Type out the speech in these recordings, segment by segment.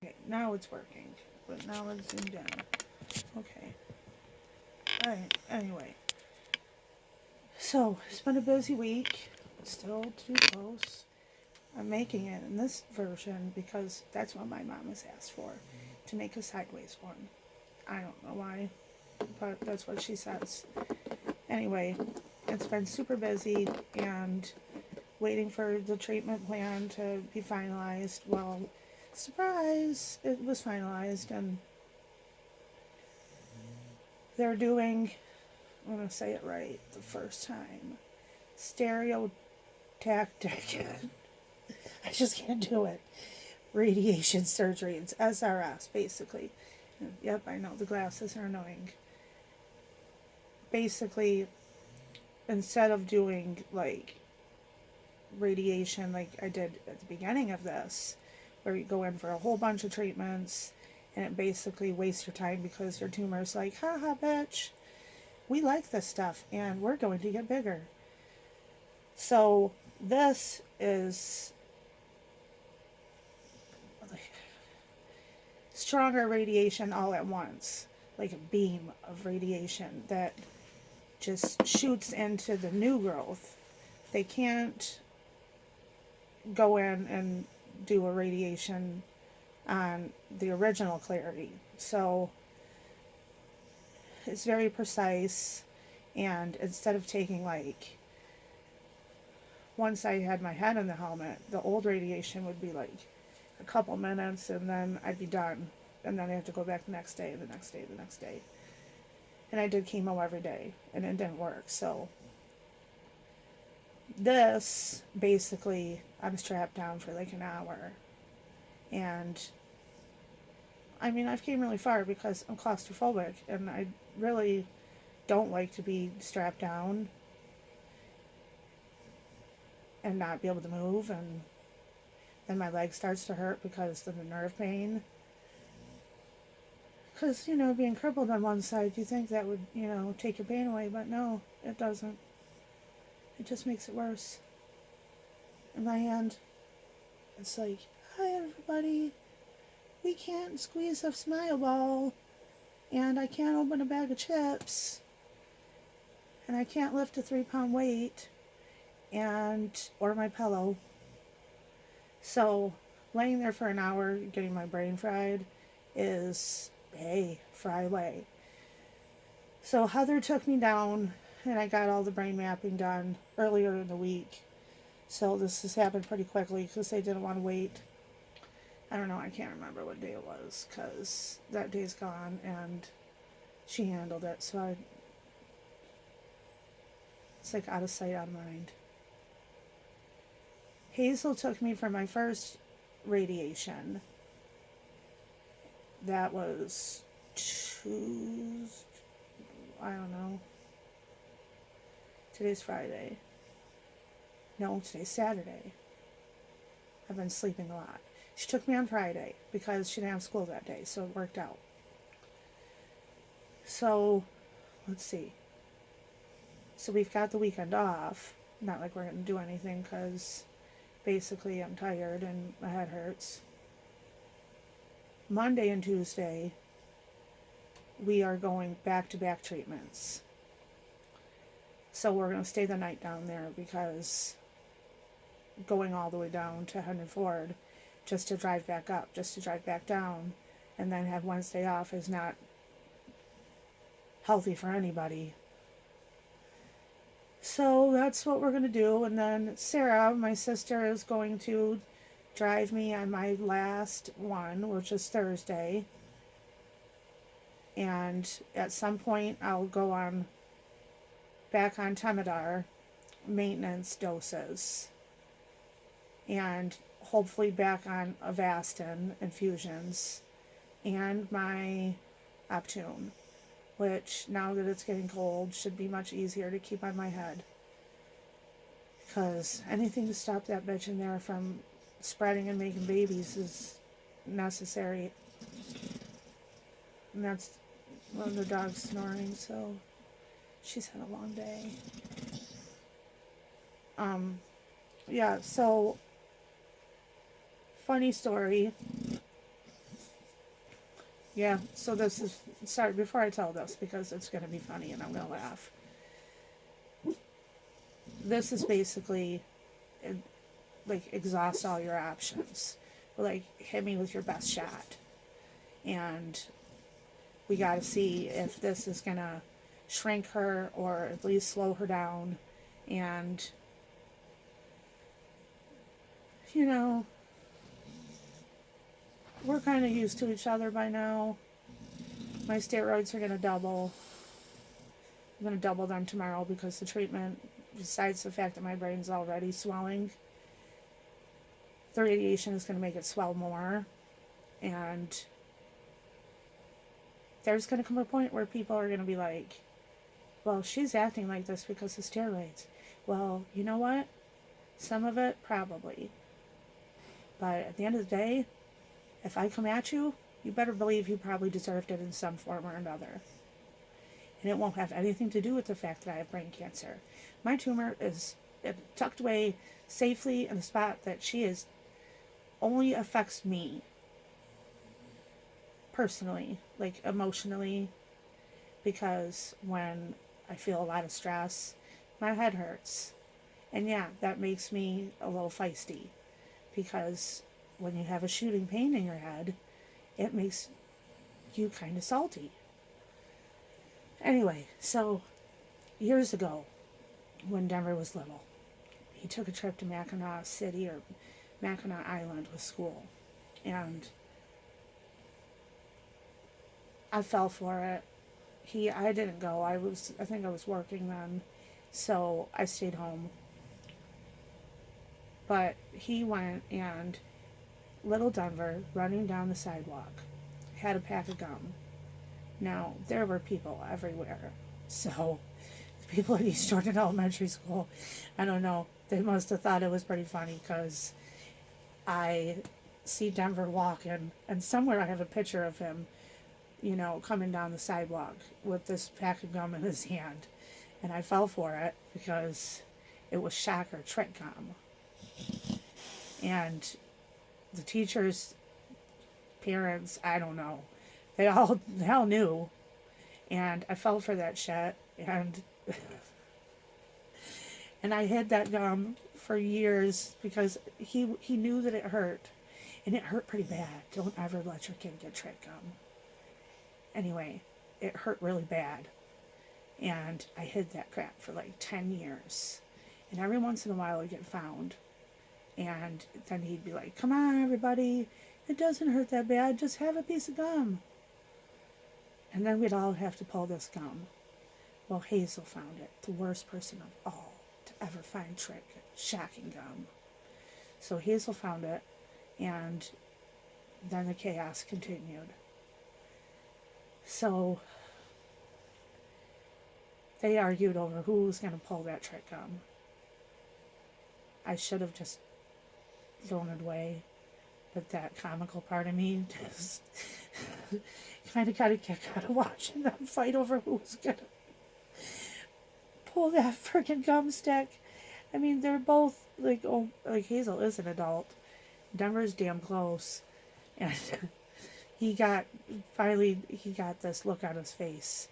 Okay, now it's working, but now it's zoomed in. Okay. Alright, anyway. So, it's been a busy week. Still too close. I'm making it in this version because that's what my mom has asked for. To make a sideways one. I don't know why, but that's what she says. Anyway, it's been super busy and waiting for the treatment plan to be finalized. Well, surprise, it was finalized and they're doing, I'm going to say it right the first time, Stereotactic. I just can't do it. Radiation surgery. It's SRS, basically. Yep, I know the glasses are annoying. Basically, instead of doing like radiation like I did at the beginning of this, where you go in for a whole bunch of treatments and it basically wastes your time because your tumor's like, haha, bitch, we like this stuff and we're going to get bigger. So this is like stronger radiation all at once, like a beam of radiation that just shoots into the new growth. They can't go in and do a radiation on the original clarity. So it's very precise. And instead of taking like, once I had my head in the helmet, the old radiation would be like a couple minutes and then I'd be done. And then I have to go back the next day, the next day, the next day. And I did chemo every day and it didn't work. So this basically, I'm strapped down for like an hour. And I mean, I've came really far because I'm claustrophobic and I really don't like to be strapped down and not be able to move, and then my leg starts to hurt because of the nerve pain. Because, being crippled on one side, you think that would, take your pain away, but no, it doesn't. It just makes it worse. In my hand, it's like, hi everybody, we can't squeeze a smile ball, and I can't open a bag of chips, and I can't lift a 3-pound weight, or my pillow. So laying there for an hour getting my brain fried is, hey, fry away. So Heather took me down and I got all the brain mapping done earlier in the week. So this has happened pretty quickly because they didn't want to wait. I don't know, I can't remember what day it was because that day's gone and she handled it. So it's like out of sight, out of mind. Hazel took me for my first radiation. That was Tuesday. I don't know. Today's Friday. No, today's Saturday. I've been sleeping a lot. She took me on Friday because she didn't have school that day, so it worked out. So, let's see. So we've got the weekend off. Not like we're going to do anything because basically I'm tired and my head hurts. Monday and Tuesday, we are going back-to-back treatments. So we're going to stay the night down there because going all the way down to Henry Ford just to drive back up, just to drive back down, and then have Wednesday off is not healthy for anybody. So that's what we're going to do. And then Sarah, my sister, is going to drive me on my last one, which is Thursday. And at some point, I'll go on back on Temodar maintenance doses. And hopefully back on Avastin infusions and my Optune, which now that it's getting cold should be much easier to keep on my head. Because anything to stop that bitch in there from spreading and making babies is necessary. And that's one of the dogs snoring, so she's had a long day. Yeah, so funny story. Yeah, so this is, sorry, before I tell this, because it's going to be funny and I'm going to laugh. This is basically, uh, like, exhaust all your options. Like, hit me with your best shot. And we got to see if this is going to shrink her or at least slow her down. And, you know, we're kind of used to each other by now. My steroids are going to double. I'm going to double them tomorrow because the treatment, besides the fact that my brain's already swelling, the radiation is going to make it swell more. And there's going to come a point where people are going to be like, well, she's acting like this because of steroids. Well, you know what? Some of it, probably. But at the end of the day, if I come at you, you better believe you probably deserved it in some form or another. And it won't have anything to do with the fact that I have brain cancer. My tumor is tucked away safely in a spot that she is only affects me personally, like emotionally, because when I feel a lot of stress, my head hurts. And yeah, that makes me a little feisty because when you have a shooting pain in your head, it makes you kind of salty. Anyway, so years ago, when Denver was little, he took a trip to Mackinac City or Mackinac Island with school. And I fell for it. I didn't go. I think I was working then. So I stayed home. But he went, and little Denver, running down the sidewalk, had a pack of gum. Now, there were people everywhere. So, people at East Jordan Elementary School, I don't know, they must have thought it was pretty funny because I see Denver walking, and somewhere I have a picture of him, coming down the sidewalk with this pack of gum in his hand. And I fell for it because it was shock or trick gum. And the teachers, parents, I don't know, they all knew. And I fell for that shit. And I hid that gum for years because he knew that it hurt. And it hurt pretty bad. Don't ever let your kid get trick gum. Anyway, it hurt really bad. And I hid that crap for like 10 years. And every once in a while it'd get found. And then he'd be like, come on, everybody. It doesn't hurt that bad. Just have a piece of gum. And then we'd all have to pull this gum. Well, Hazel found it. The worst person of all to ever find trick shocking gum. So Hazel found it. And then the chaos continued. So they argued over who was going to pull that trick gum. I should have just thrown it away, but that comical part of me just kind of got a kick out of watching them fight over who was going to pull that freaking gum stick. I mean, they're both like, oh, like Hazel is an adult. Denver's damn close. And he got this look on his face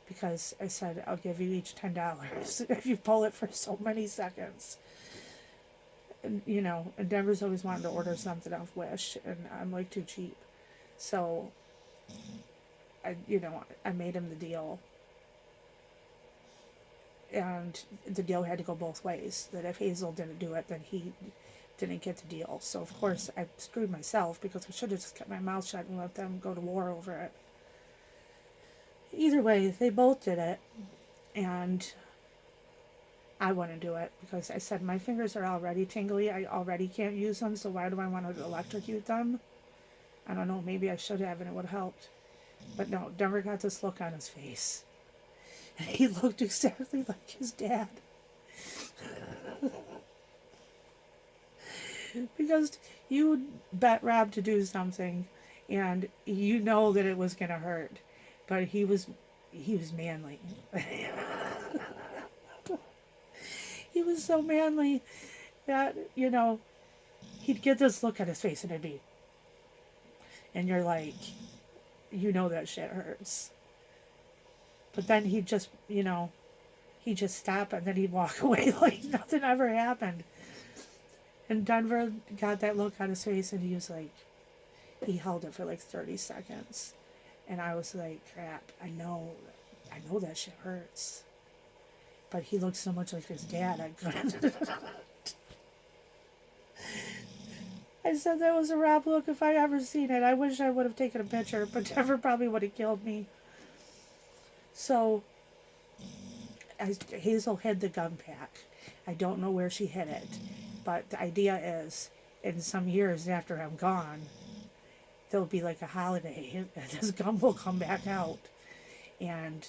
because I said, I'll give you each $10 if you pull it for so many seconds. And, and Denver's always wanted to order something off Wish, and I'm like too cheap. So, I made him the deal. And the deal had to go both ways. That if Hazel didn't do it, then he didn't get the deal. So, of course, I screwed myself because I should have just kept my mouth shut and let them go to war over it. Either way, they both did it. And I wouldn't do it because I said my fingers are already tingly. I already can't use them, so why do I want to electrocute them? I don't know, maybe I should have and it would have helped. But no, Denver got this look on his face. And he looked exactly like his dad. Because you bet Rob to do something and you know that it was going to hurt. But he was manly. He was so manly that, he'd get this look on his face and it'd be, and you're like, you know that shit hurts. But then he'd just, he'd just stop and then he'd walk away like nothing ever happened. And Denver got that look on his face and he was like, he held it for like 30 seconds. And I was like, crap, I know that shit hurts. But he looked so much like his dad, I couldn't. I said that was a rap look if I ever seen it. I wish I would have taken a picture, but Denver probably would have killed me. So, Hazel hid the gun pack. I don't know where she hid it. But the idea is, in some years after I'm gone, there'll be like a holiday, and this gun will come back out. And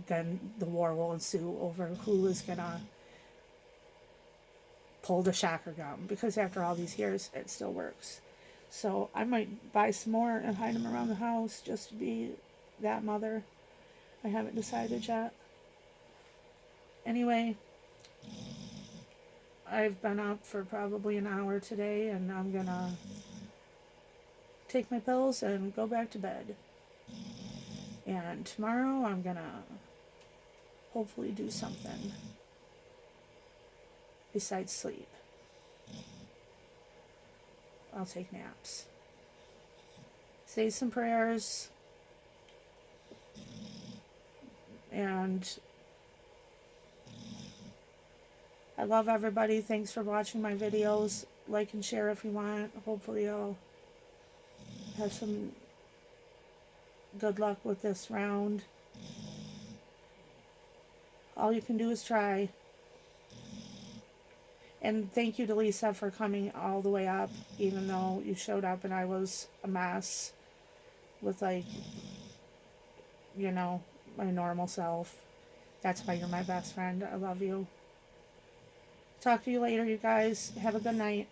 then the war will ensue over who is going to pull the shocker gun. Because after all these years, it still works. So I might buy some more and hide them around the house just to be that mother. I haven't decided yet. Anyway, I've been up for probably an hour today, and I'm gonna take my pills and go back to bed. And tomorrow I'm gonna hopefully do something besides sleep. I'll take naps. Say some prayers. And I love everybody. Thanks for watching my videos. Like and share if you want. Hopefully I'll have some good luck with this round. All you can do is try. And thank you to Lisa for coming all the way up, even though you showed up and I was a mess with, like, my normal self. That's why you're my best friend. I love you. Talk to you later, you guys. Have a good night.